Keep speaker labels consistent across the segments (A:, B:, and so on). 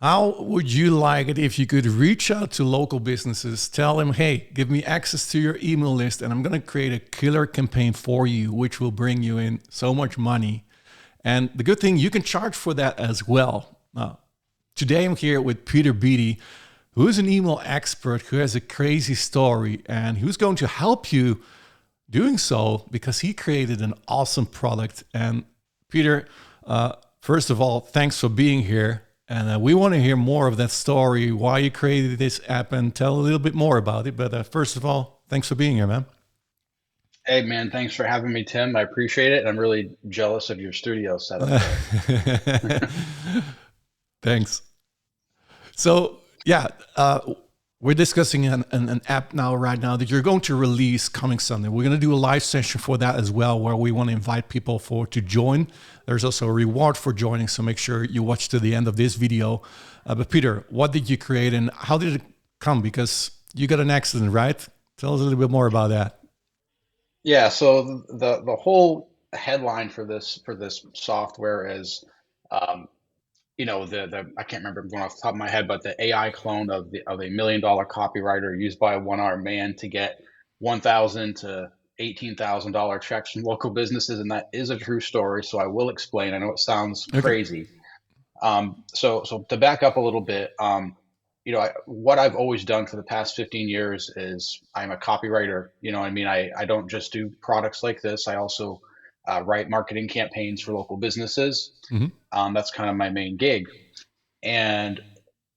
A: How would you like it if you could reach out to local businesses, tell them, hey, give me access to your email list, and I'm going to create a killer campaign for you, which will bring you in so much money. And the good thing, you can charge for that as well. Today I'm here with Peter Beatty, who is an email expert who has a crazy story and who's going to help you doing so because he created an awesome product. And Peter, first of all, thanks for being here. And we want to hear more of that story, why you created this app, and tell a little bit more about it. But first of all, thanks for being here, man.
B: Hey man, thanks for having me, Tim. I appreciate it. I'm really jealous of your studio setup there.
A: Thanks. So, yeah, we're discussing an app now, right now, that you're going to release coming Sunday. We're going to do a live session for that as well, where we want to invite people to join. There's also a reward for joining, so make sure you watch to the end of this video. But Peter, what did you create and how did it come? Because you got an accident, right? Tell us a little bit more about that.
B: Yeah, so the whole headline for this software is um, the I can't remember, I'm going off the top of my head, but the AI clone of $1 million copywriter used by a one-armed man to get 1,000 to $18,000 checks from local businesses, and that is a true story. So I will explain. I know it sounds
A: Okay.
B: crazy. So to back up a little bit, what I've always done for the past 15 years is I'm a copywriter. You know, what I mean, I don't just do products like this. I also write marketing campaigns for local businesses.
A: Hmm.
B: That's kind of my main gig. And,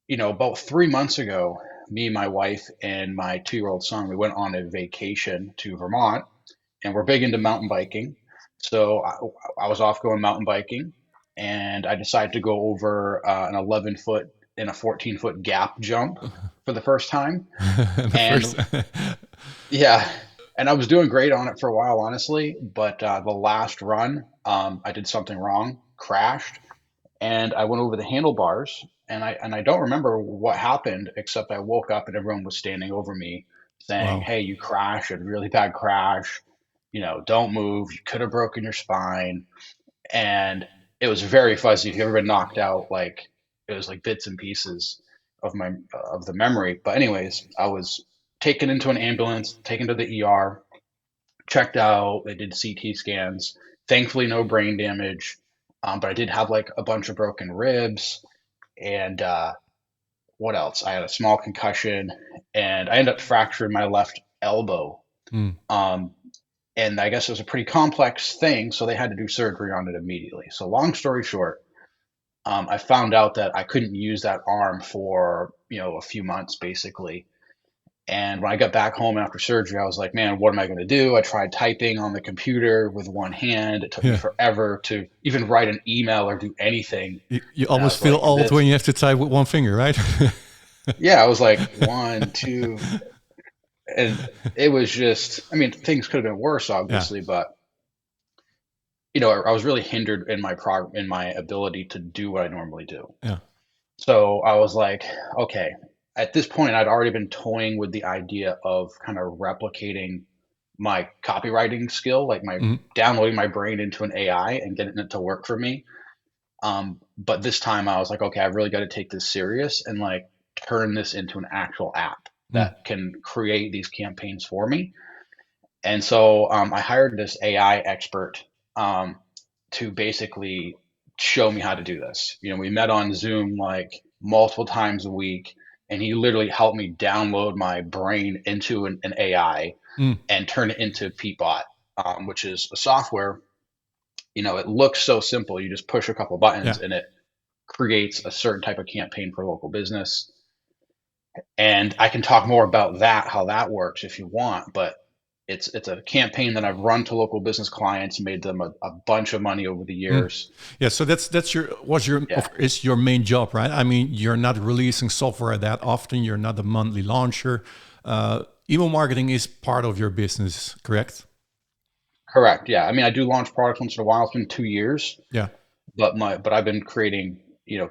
B: about 3 months ago, me, my wife, and my 2-year-old son, we went on a vacation to Vermont, and we're big into mountain biking. So I was off going mountain biking, and I decided to go over an 11-foot and a 14-foot gap jump for the first time.
A: The first.
B: And yeah, and I was doing great on it for a while, honestly. But the last run, I did something wrong, crashed, and I went over the handlebars. And I don't remember what happened, except I woke up and everyone was standing over me saying,
A: Wow.
B: "Hey, you crashed, a really bad crash. Don't move. You could have broken your spine." And it was very fuzzy. If you've ever been knocked out, like it was like bits and pieces of the memory. But anyways, I was taken into an ambulance, taken to the ER, checked out. They did CT scans. Thankfully, no brain damage. But I did have like a bunch of broken ribs and what else? I had a small concussion and I ended up fracturing my left elbow.
A: Mm.
B: Um, and I guess it was a pretty complex thing, so they had to do surgery on it immediately. So long story short, I found out that I couldn't use that arm for a few months basically. And when I got back home after surgery, I was like, man, what am I going to do? I tried typing on the computer with one hand. It took me
A: Yeah.
B: forever to even write an email or do anything.
A: You
B: And I
A: almost
B: was
A: feel
B: like,
A: old
B: this,
A: when you have to type with one finger, right?
B: yeah, I was like, one, two, and it was just, I mean, things could have been worse,
A: Yeah.
B: obviously, but I was really hindered in in my ability to do what I normally do.
A: Yeah.
B: So I was like, okay, at this point, I'd already been toying with the idea of kind of replicating my copywriting skill, like my
A: Mhm.
B: downloading my brain into an AI and getting it to work for me. But this time I was like, okay, I've really got to take this serious and like turn this into an actual app
A: Mm.
B: that can create these campaigns for me. And so I hired this AI expert um, to basically show me how to do this. We met on Zoom like multiple times a week, and he literally helped me download my brain into an AI
A: Mm.
B: and turn it into Peatbot, which is a software. It looks so simple. You just push a couple buttons
A: Yeah.
B: and it creates a certain type of campaign for a local business. And I can talk more about that, how that works if you want, but it's a campaign that I've run to local business clients, made them a bunch of money over the
A: Mm.
B: years.
A: Yeah. So that's your what's your
B: Yeah,
A: is your main job, right? I mean, you're not releasing software that often. You're not a monthly launcher. Email marketing is part of your business, correct?
B: correct. Yeah. I mean, I do launch products once in a while. It's been 2 years,
A: Yeah.
B: but I've been creating,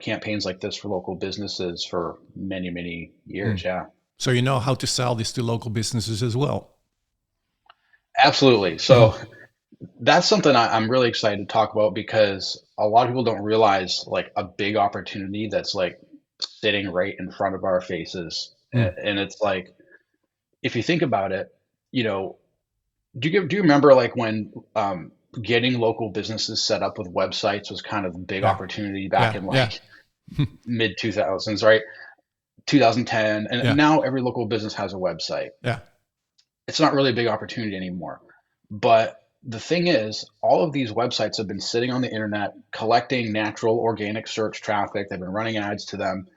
B: campaigns like this for local businesses for many, many
A: Mm.
B: years. Yeah.
A: So you know how to sell this to local businesses as well.
B: Absolutely. So that's something I'm really excited to talk about because a lot of people don't realize like a big opportunity that's like sitting right in front of our faces.
A: Mm.
B: And it's like, if you think about it, you know, do you remember like when getting local businesses set up with websites was kind of a big
A: Yeah.
B: opportunity back
A: Yeah.
B: in
A: Yeah.
B: like mid 2000s, right? 2010, and
A: Yeah.
B: now every local business has a website.
A: Yeah.
B: It's not really a big opportunity anymore. But the thing is, all of these websites have been sitting on the internet collecting natural organic search traffic. They've been running ads to them.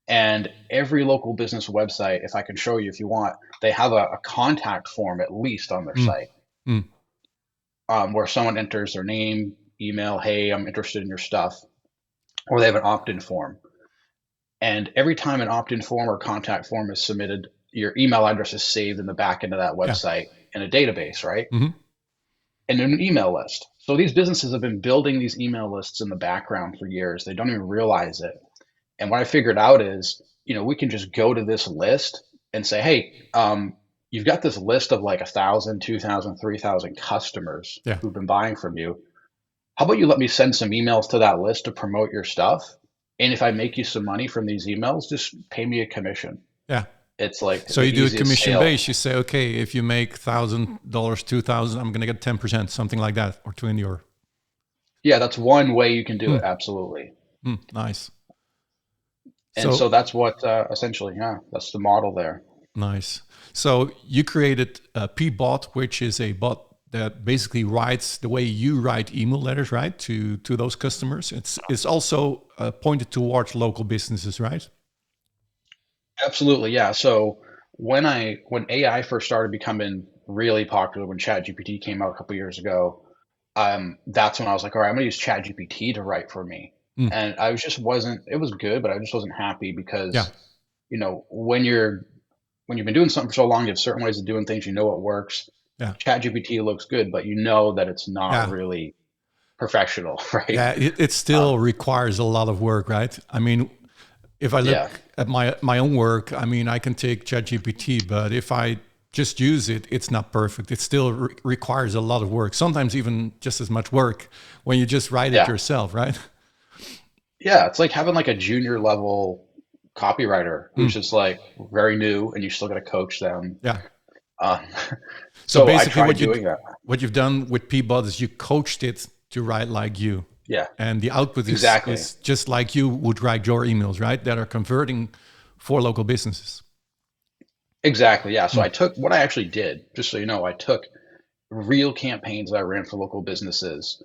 B: And every local business website, if I can show you if you want, they have a contact form at least on their
A: Mm.
B: site,
A: Mm.
B: where someone enters their name, email, hey, I'm interested in your stuff, or they have an opt in form. And every time an opt in form or contact form is submitted, your email address is saved in the back end of that
A: Yeah.
B: website in a database, right?
A: Hmm.
B: And in an email list. So these businesses have been building these email lists in the background for years. They don't even realize it. And what I figured out is, we can just go to this list and say, hey, you've got this list of like 1,000, 2,000, 3,000 customers
A: Yeah.
B: who've been buying from you. How about you let me send some emails to that list to promote your stuff? And if I make you some money from these emails, just pay me a commission.
A: Yeah.
B: It's like
A: So
B: the
A: you do a
B: easiest
A: commission
B: sale.
A: base. You say, okay, if you make $1,000, 2,000, I'm going to get 10%, something like that, or 20 or.
B: Yeah, that's one way you can do it.
A: Mm.
B: Absolutely.
A: Mm. Nice.
B: And
A: So
B: so that's what essentially, yeah, that's the model there.
A: nice. So you created a P-bot, which is a bot that basically writes the way you write email letters, right, to those customers. It's also pointed towards local businesses, right?
B: Absolutely, yeah. So when AI first started becoming really popular, when ChatGPT came out a couple years ago, that's when I was like, all right, I'm gonna use ChatGPT to write for me.
A: Mm.
B: And I was just wasn't it was good, but I just wasn't happy
A: Yeah.
B: because, when you've been doing something for so long, you have certain ways of doing things, you know what works.
A: Yeah.
B: ChatGPT looks good, but you know that it's not
A: Yeah.
B: really professional, right?
A: Yeah. It
B: Um,
A: still requires a lot of work, right? I mean, if I
B: yeah,
A: look at my own work, I mean, I can take ChatGPT, but if I just use it, it's not perfect. It still requires a lot of work. Sometimes even just as much work when you just write it
B: yeah.
A: yourself, right?
B: Yeah, it's like having like a junior level copywriter who's
A: Mm.
B: just like very new and you still got to coach them.
A: Yeah.
B: Um,
A: So
B: so I
A: basically,
B: tried doing that.
A: what you've done with Peabody is you coached it to write like you,
B: Yeah,
A: and the output
B: exactly.
A: is just like you would write your emails, right? That are converting for local businesses.
B: Exactly. Yeah. So
A: Mm.
B: I took what I actually did, just so you know, I took real campaigns that I ran for local businesses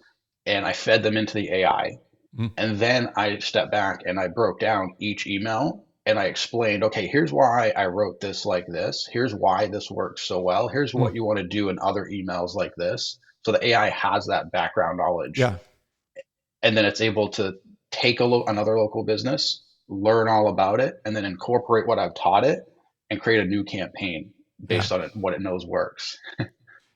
B: and I fed them into the AI.
A: Mm.
B: And then I stepped back and I broke down each email and I explained, okay, here's why I wrote this like this. Here's why this works so well. Here's
A: Mm.
B: what you want to do in other emails like this. So the AI has that background knowledge.
A: Yeah.
B: And then it's able to take another local business, learn all about it, and then incorporate what I've taught it and create a new campaign
A: Yeah.
B: based on what it knows works.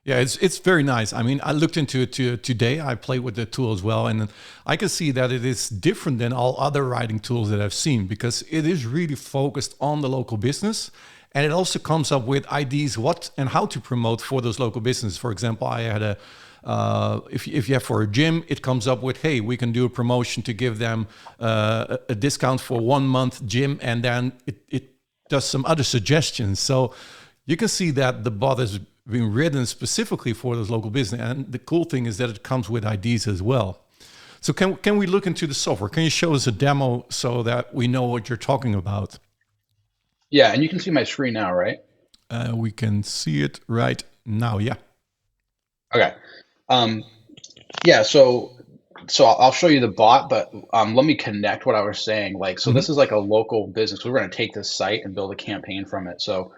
A: Yeah, it's very nice. I mean, I looked into it today. I played with the tool as well, and I can see that it is different than all other writing tools that I've seen because it is really focused on the local business, and it also comes up with ideas what and how to promote for those local businesses. For example, I had a if you have for a gym, it comes up with, hey, we can do a promotion to give them a discount for 1 month gym, and then it does some other suggestions. So you can see that the bot is being written specifically for those local business. And the cool thing is that it comes with IDs as well. So can we look into the software? Can you show us a demo so that we know what you're talking about?
B: Yeah, and you can see my screen now, right?
A: We can see it right now. Yeah.
B: Okay. Um, yeah, so I'll show you the bot, but let me connect what I was saying. Like, so
A: Hmm.
B: this is like a local business. We're going to take this site and build a campaign from it. So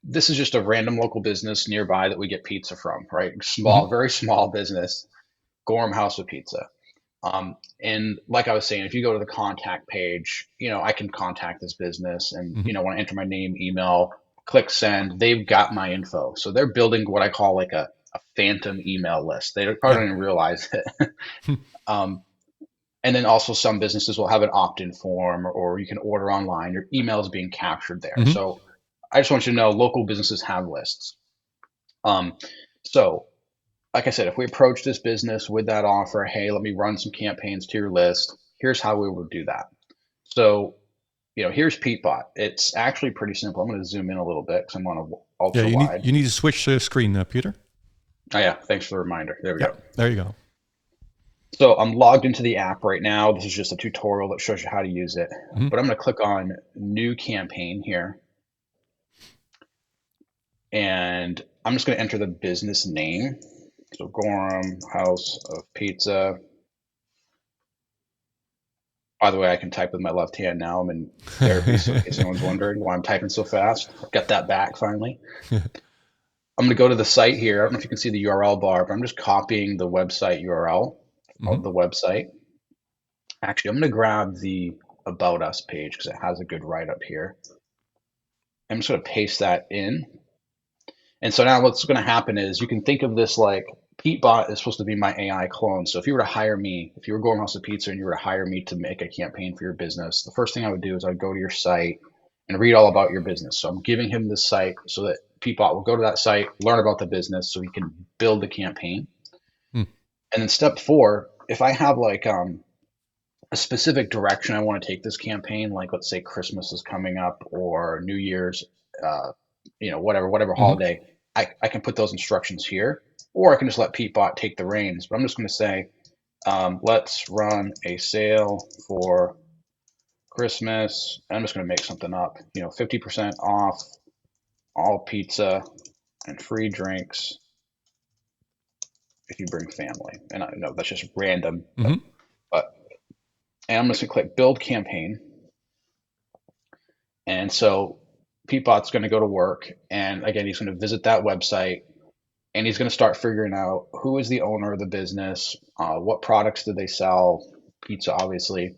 B: this is just a random local business nearby that we get pizza from, right?
A: Hmm.
B: Small, very small business, Gorham House of Pizza. And like I was saying, if you go to the contact page, I can contact this business and,
A: Hmm.
B: want to enter my name, email, click send. They've got my info. So they're building what I call like a phantom email list. They probably
A: Yeah.
B: don't even realize it. um, and then also some businesses will have an opt-in form or you can order online. Your email is being captured there.
A: Hmm.
B: So I just want you to know local businesses have lists. Um, so like I said, if we approach this business with that offer, hey, let me run some campaigns to your list, here's how we would do that. So here's Peatbot. It's actually pretty simple. I'm going to zoom in a little bit because I'm on a
A: Yeah,
B: ultra wide.
A: you need to switch the screen, Peter.
B: Oh yeah, thanks for the reminder. There we
A: Yeah,
B: go.
A: there you go.
B: So I'm logged into the app right now. This is just a tutorial that shows you how to use it.
A: Mhm.
B: But I'm going to click on New Campaign here. And I'm just going to enter the business name. So Gorham House of Pizza. By the way, I can type with my left hand now. I'm in therapy, so in case anyone's wondering why I'm typing so fast. I've got that back finally. I'm going to go to the site here. I don't know if you can see the URL bar, but I'm just copying the website URL of the website. Actually, I'm going to grab the About Us page because it has a good write-up here. I'm just going to paste that in. And so now what's going to happen is you can think of this like Peatbot is supposed to be my AI clone. So if you were to hire me, if you were Gorham House of Pizza and you were to hire me to make a campaign for your business, the first thing I would do is I'd go to your site and read all about your business. So I'm giving him this site so that Peatbot will go to that site, learn about the business so he can build the campaign. And then step 4, if I have like a specific direction I want to take this campaign, like let's say Christmas is coming up or New Year's, whatever holiday, I can put those instructions here, or I can just let Peatbot take the reins. But I'm just going to say, let's run a sale for Christmas. I'm just going to make something up, 50% off all pizza and free drinks if you bring family. And I know that's just random, and I'm just going to click build campaign. And so Peatbot's going to go to work. And again, he's going to visit that website and he's going to start figuring out who is the owner of the business, what products do they sell, pizza, obviously,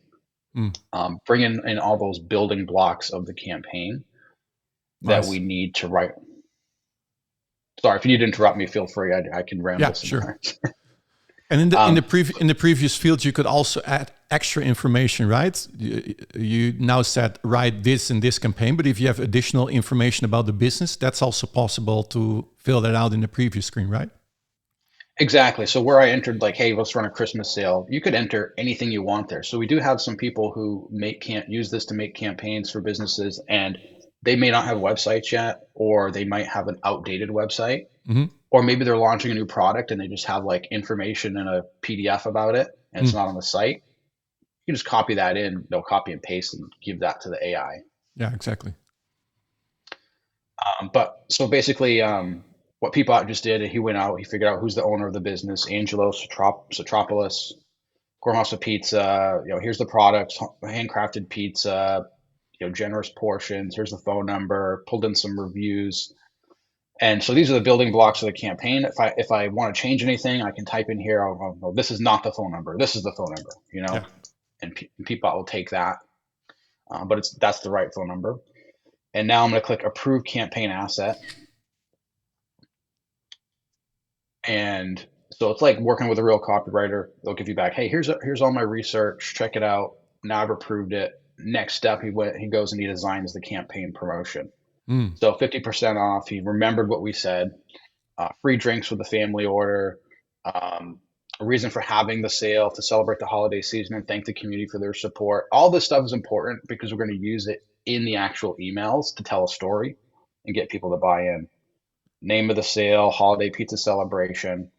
B: bring in all those building blocks of the campaign that we need to write. Sorry, if you need to interrupt me, feel free. I can ramble.
A: Yeah, sure. And in the previous field, you could also add extra information, right? You now said write this in this campaign, but if you have additional information about the business, that's also possible to fill that out in the previous screen, right?
B: Exactly. So where I entered like, hey, let's run a Christmas sale, you could enter anything you want there. So we do have some people who can't use this to make campaigns for businesses, and they may not have websites yet, or they might have an outdated website. Or maybe they're launching a new product and they just have like information in a PDF about it and it's not on the site. You can just copy that in, copy and paste and give that to the AI.
A: Yeah, exactly.
B: But so basically, what Peatbot just did, he went out, he figured out who's the owner of the business, Angelo Sotropoulos, Gorham House of Pizza. Here's the products, handcrafted pizza, generous portions. Here's the phone number. Pulled in some reviews. And so these are the building blocks of the campaign. If I want to change anything, I can type in here, this is not the phone number. This is the phone number, and Peatbot will take that. But that's the right phone number. And now I'm going to click Approve Campaign Asset. And so it's like working with a real copywriter. They'll give you back, hey, here's all my research. Check it out. Now I've approved it. Next step, he goes and he designs the campaign promotion. So 50% off. He remembered what we said. Free drinks with the family order. A reason for having the sale to celebrate the holiday season and thank the community for their support. All this stuff is important because we're going to use it in the actual emails to tell a story and get people to buy in. Name of the sale, holiday pizza celebration.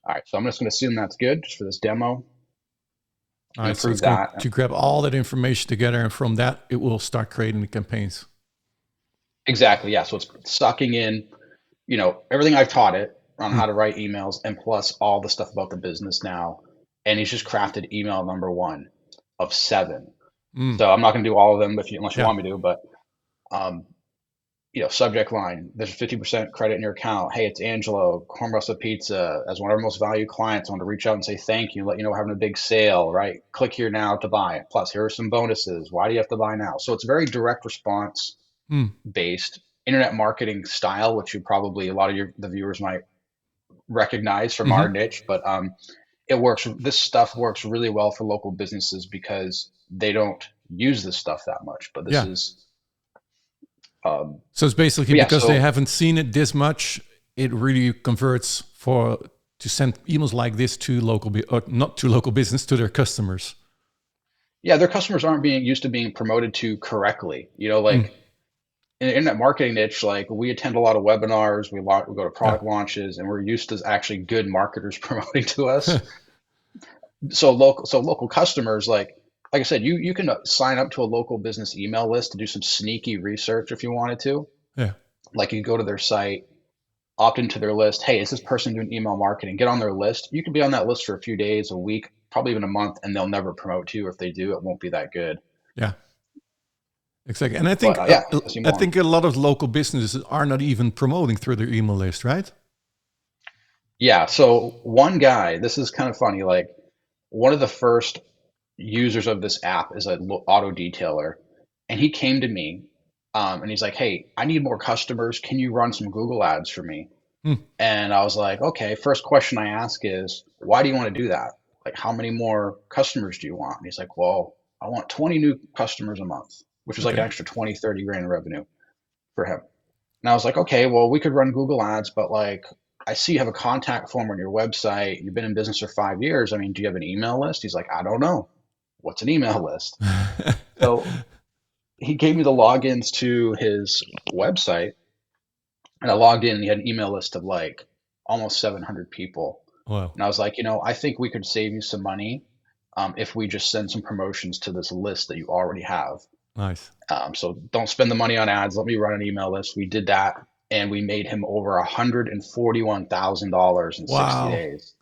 B: All right, so I'm just going to assume that's good just for this demo.
A: All right, so it's going to grab all that information together, and from that, it will start creating the campaigns.
B: Exactly, yeah. So it's sucking in, everything I've taught it on how to write emails, and plus all the stuff about the business now. And he's just crafted email number 1 of 7. So I'm not going to do all of them unless you want me to, but subject line, there's 50% credit in your account. Hey, it's Angelo, Gorham House of Pizza. As one of our most valued clients, I want to reach out and say thank you, let you know we're having a big sale, right? Click here now to buy. Plus, here are some bonuses. Why do you have to buy now? So it's very direct response based internet marketing style, which probably a lot of the viewers might recognize from our niche, but it works. This stuff works really well for local businesses because they don't use this stuff that much, but this is
A: so it's basically because they haven't seen it this much, it really converts to send emails like this to not to local business, to their customers.
B: yeah, their customers aren't being used to being promoted to correctly.
A: Mm,
B: Like in the internet marketing niche, like we attend a lot of webinars, we go to
A: yeah.
B: product launches, and we're used to actually good marketers promoting to us. So local customers, like I said, you can sign up to a local business email list to do some sneaky research if you wanted to.
A: Yeah.
B: Like you go to their site, opt into their list. Hey, is this person doing email marketing? Get on their list. You can be on that list for a few days, a week, probably even a month, and they'll never promote to you. If they do, it won't be that good.
A: Yeah. Exactly. And
B: But yeah, as you
A: I
B: move on.
A: think a lot of local businesses are not even promoting through their email list, right?
B: Yeah. So one guy, this is kind of funny. Like one of the first users of this app is an auto detailer, and he came to me, and he's like, "Hey, I need more customers. Can you run some Google ads for me?"
A: Hmm.
B: And I was like, "Okay." First question I ask is, "Why do you want to do that? Like, how many more customers do you want?" And he's like, "Well, I want 20 new customers a month, which is like an
A: Okay.
B: extra 20, 30 grand in revenue for him." And I was like, "Okay, well, we could run Google ads, but like, I see you have a contact form on your website. You've been in business for 5 years. I mean, do you have an email list?" He's like, "I don't know. What's an email list?" So he gave me the logins to his website, and I logged in and he had an email list of like almost 700 people.
A: Wow.
B: And I was like, I think we could save you some money if we just send some promotions to this list that you already have.
A: Nice.
B: So don't spend the money on ads. Let me run an email list. We did that, and we made him over $141,000 in 60
A: Wow.
B: days.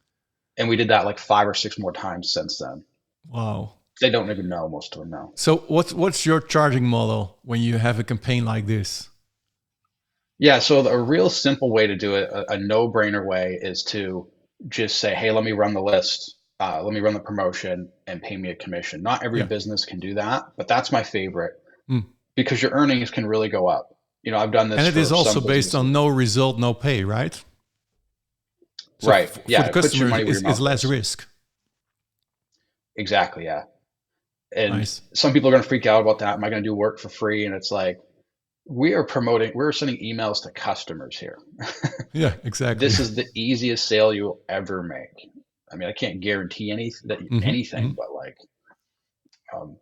B: And we did that like 5 or 6 more times since then.
A: Wow.
B: They don't even know, most of them know.
A: So what's your charging model when you have a campaign like this?
B: Yeah, so a real simple way to do it, a no-brainer way, is to just say, "Hey, let me run the list, let me run the promotion, and pay me a commission." Not every
A: Yeah.
B: business can do that, but that's my favorite
A: Mm.
B: because your earnings can really go up. I've done
A: And
B: this
A: it is
B: for
A: also
B: some
A: based
B: businesses.
A: on no result, no pay, right? So
B: Right.
A: for
B: Yeah,
A: the
B: it puts your
A: customer,
B: money where your
A: is
B: mouth
A: less
B: is.
A: risk.
B: Exactly. Yeah. And
A: Nice.
B: some people are going to freak out about that. Am I going to do work for free? And it's like, we're sending emails to customers here.
A: Yeah, exactly.
B: This is the easiest sale you'll ever make. I mean, I can't guarantee
A: Hmm.
B: anything, but like, um,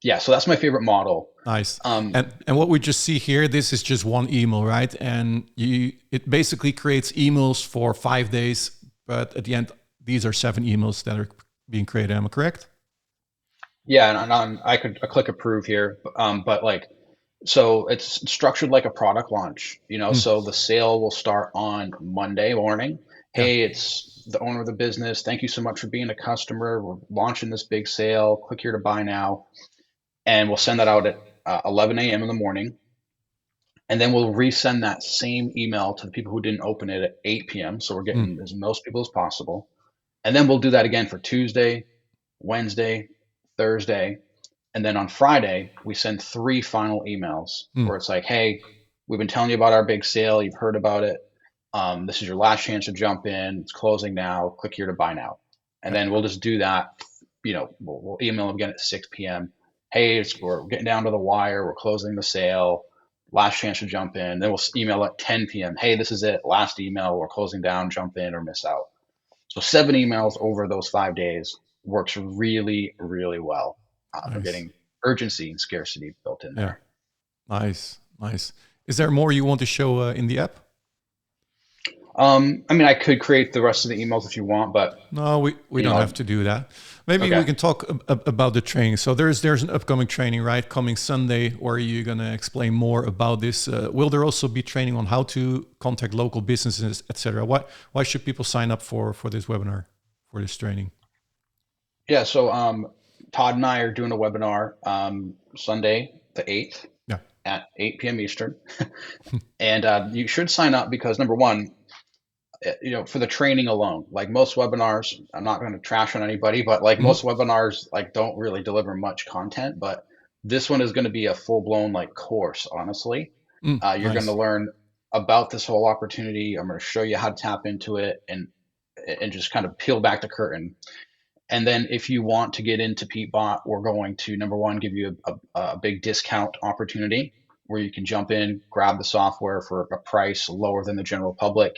B: yeah. So that's my favorite model.
A: Nice.
B: Um,
A: And what we just see here, this is just one email, right? And it basically creates emails for 5 days, but at the end, these are 7 emails that are being created. Am I correct?
B: yeah, and I could click approve here, but like, so it's structured like a product launch.
A: Mm,
B: So the sale will start on Monday morning.
A: yeah.
B: Hey, it's the owner of the business. Thank you so much for being a customer. We're launching this big sale. Click here to buy now, and we'll send that out at 11 a.m. in the morning. And then we'll resend that same email to the people who didn't open it at 8 p.m. So we're
A: Mm,
B: getting as most people as possible. And then we'll do that again for Tuesday, Wednesday, Thursday. And then on Friday, we send 3 final emails
A: mm.
B: where it's like, hey, we've been telling you about our big sale. You've heard about it. This is your last chance to jump in. It's closing now. Click here to buy now. And
A: Yeah.
B: then we'll just do that. We'll email them again at 6 p.m. Hey, we're getting down to the wire. We're closing the sale. Last chance to jump in. Then we'll email at 10 p.m. Hey, this is it. Last email. We're closing down. Jump in or miss out. So 7 emails over those 5 days works really, really well for
A: Nice.
B: getting urgency and scarcity built in
A: Yeah.
B: there.
A: Nice. Nice. Is there more you want to show in the app?
B: I mean, I could create the rest of the emails if you want, but
A: No, we
B: you
A: don't have
B: know,
A: to do that. Maybe we
B: okay.
A: can talk about the training. So there's an upcoming training, right, coming Sunday, where you're gonna explain more about this. Will there also be training on how to contact local businesses, etc.? Why should people sign up for this webinar, for this training?
B: Yeah. So Todd and I are doing a webinar Sunday the 8th
A: Yeah.
B: at 8 p.m. Eastern, and you should sign up because number one, for the training alone, like most webinars, I'm not going to trash on anybody, but like
A: Mhm.
B: most webinars, like don't really deliver much content, but this one is going to be a full blown like course, honestly.
A: Mm,
B: You're going to
A: nice.
B: learn about this whole opportunity. I'm going to show you how to tap into it and just kind of peel back the curtain. And then if you want to get into Peatbot, we're going to number one, give you a big discount opportunity where you can jump in, grab the software for a price lower than the general public.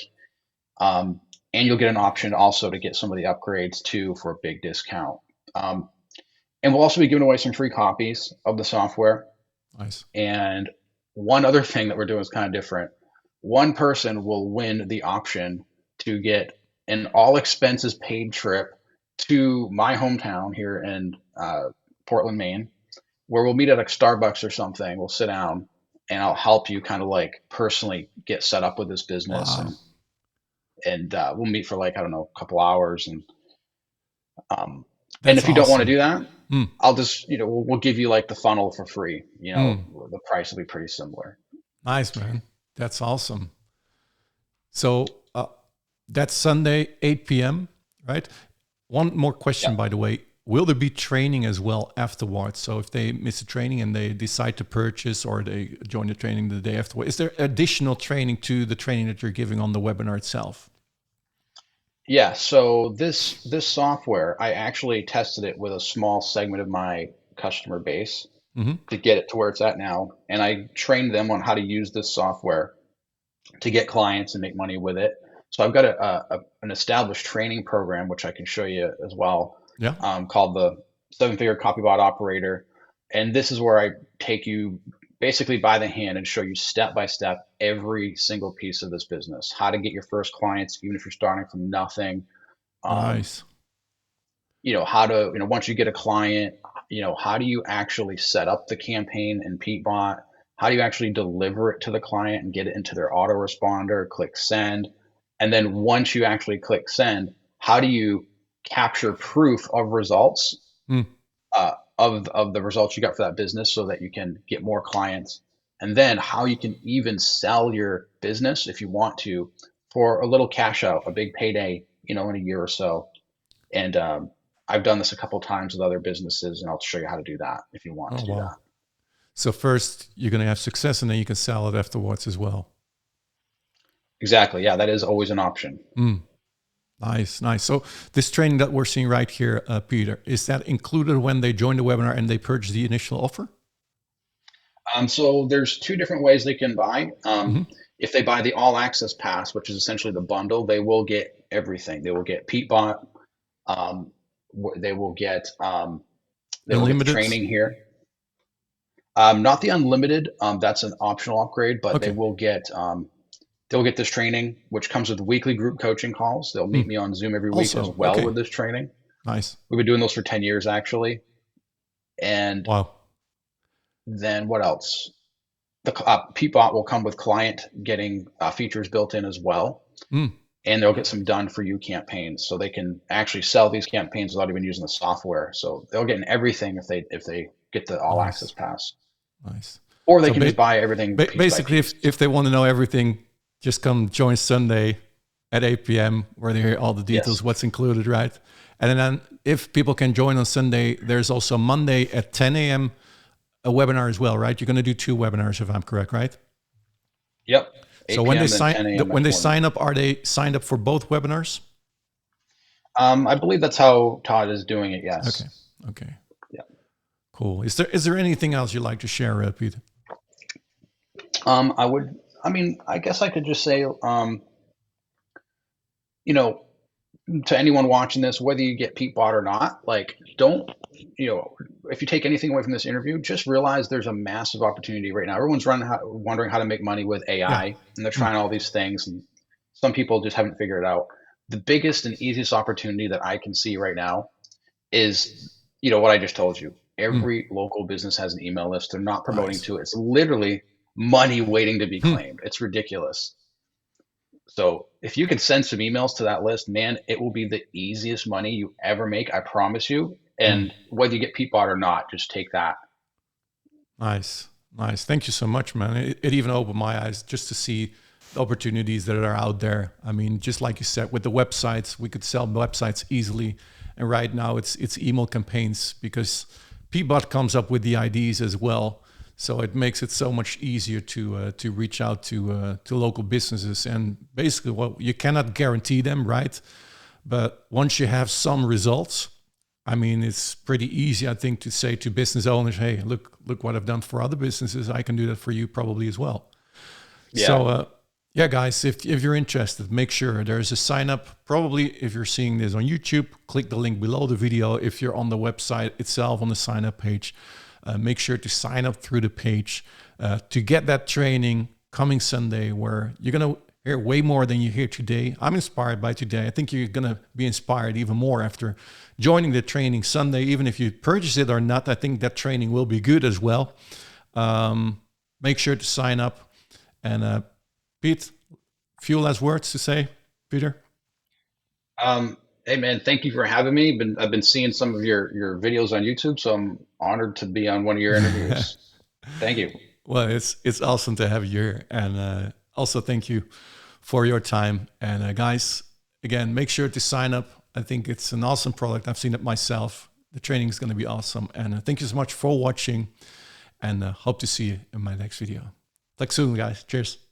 B: And you'll get an option also to get some of the upgrades too for a big discount. Um, And we'll also be giving away some free copies of the software.
A: Nice.
B: And one other thing that we're doing is kind of different. One person will win the option to get an all expenses paid trip to my hometown here in Portland, Maine, where we'll meet at a Starbucks or something. We'll sit down and I'll help you kind of like personally get set up with this business,
A: Wow.
B: and we'll meet for like, I don't know, a couple hours. Um, and
A: That's
B: if you don't want to
A: awesome.
B: do that,
A: Mm,
B: I'll just, we'll give you like the funnel for free.
A: mm.
B: The price will be pretty similar.
A: Nice, man. That's awesome. So that's Sunday, 8 p.m., right? One more question,
B: Yeah.
A: by the way. Will there be training as well afterwards? So if they miss a training and they decide to purchase or they join the training the day afterward, is there additional training to the training that you're giving on the webinar itself?
B: Yeah. So this software, I actually tested it with a small segment of my customer base
A: Hmm.
B: to get it to where it's at now. And I trained them on how to use this software to get clients and make money with it. So I've got an established training program, which I can show you as well,
A: Yeah.
B: called the Seven Figure Copybot Operator. And this is where I take you basically by the hand and show you step by step every single piece of this business, how to get your first clients, even if you're starting from nothing. Um,
A: Nice.
B: how to, once you get a client, how do you actually set up the campaign in Peatbot? How do you actually deliver it to the client and get it into their autoresponder, click send? And then once you actually click send, how do you capture proof of results,
A: Mm,
B: of the results you got for that business so that you can get more clients? And then how you can even sell your business if you want to for a little cash out, a big payday, in a year or so. And I've done this a couple times with other businesses, and I'll show you how to do that if you want
A: oh,
B: to do
A: wow.
B: that.
A: So first you're going to have success and then you can sell it afterwards as well.
B: Exactly. Yeah, that is always an option.
A: Mm, nice, nice. So this training that we're seeing right here, Peter, is that included when they join the webinar and they purchase the initial offer?
B: So there's two different ways they can buy.
A: Hmm.
B: If they buy the all access pass, which is essentially the bundle, they will get everything. They will get Peatbot. Um, they will get the
A: Unlimited?
B: training here. Not the unlimited. That's an optional upgrade, but
A: Okay.
B: they'll get this training, which comes with weekly group coaching calls. They'll
A: Hmm.
B: meet me on Zoom every week as
A: Also,
B: well
A: okay.
B: with this training.
A: Nice.
B: We've been doing those for 10 years actually. And
A: Wow.
B: then what else? The Peatbot will come with client getting features built in as well.
A: Mm,
B: And they'll get some done for you campaigns, so they can actually sell these campaigns without even using the software. So they'll get in everything if they get the all access
A: nice.
B: pass,
A: Nice.
B: or they
A: So
B: can just buy everything piece by
A: basically,
B: piece.
A: if they want to know everything, just come join Sunday at 8 p.m. where they hear all the details,
B: Yes.
A: what's included, right? And then if people can join on Sunday, there's also Monday at 10 a.m. a webinar as well, right? You're going to do two webinars, if I'm correct, right?
B: Yep.
A: So
B: 8
A: when they
B: p.m. then
A: sign
B: 10 a.m.
A: when
B: next
A: they
B: morning.
A: sign up, are they signed up for both webinars?
B: I believe that's how Todd is doing it.
A: Okay.
B: Yes.
A: Okay.
B: Yeah.
A: Cool. Is there anything else you'd like to share, Peter?
B: I guess I could just say, you know, to anyone watching this, whether you get Peatbot or not, like, don't, if you take anything away from this interview, just realize there's a massive opportunity right now. Everyone's wondering how to make money with
A: Yeah.
B: AI, and they're
A: Mm,
B: trying all these things, and some people just haven't figured it out. The biggest and easiest opportunity that I can see right now is, what I just told you.
A: mm,
B: Every local business has an email list. They're not promoting
A: nice.
B: to it. It's literally money waiting to be
A: Hmm,
B: claimed. It's ridiculous. So if you can send some emails to that list, man, it will be the easiest money you ever make. I promise you.
A: mm.
B: And whether you get Peatbot or not, just take that.
A: Nice. Nice. Thank you so much, man. It even opened my eyes just to see the opportunities that are out there. I mean, just like you said, with the websites, we could sell websites easily. And right now it's email campaigns because Peabot comes up with the IDs as well. So it makes it so much easier to reach out to local businesses. And basically, well, you cannot guarantee them, right? But once you have some results, I mean, it's pretty easy, I think, to say to business owners, "Hey, look what I've done for other businesses. I can do that for you probably as well."
B: Yeah.
A: So Yeah, guys, if you're interested, make sure there's a sign up. Probably if you're seeing this on YouTube, click the link below the video. If you're on the website itself, on the sign up page, make sure to sign up through the page to get that training coming Sunday, where you're going to hear way more than you hear today. I'm inspired by today. I think you're going to be inspired even more after joining the training Sunday. Even if you purchase it or not, I think that training will be good as well. Make sure to sign up. And Pete, few last words to say, Peter?
B: Hey man, thank you for having me. I've been seeing some of your videos on YouTube, so I'm honored to be on one of your interviews. Thank you.
A: Well, it's awesome to have you here. And also thank you for your time. And guys, again, make sure to sign up. I think it's an awesome product. I've seen it myself. The training is going to be awesome. And thank you so much for watching, and hope to see you in my next video. Talk soon, guys. Cheers.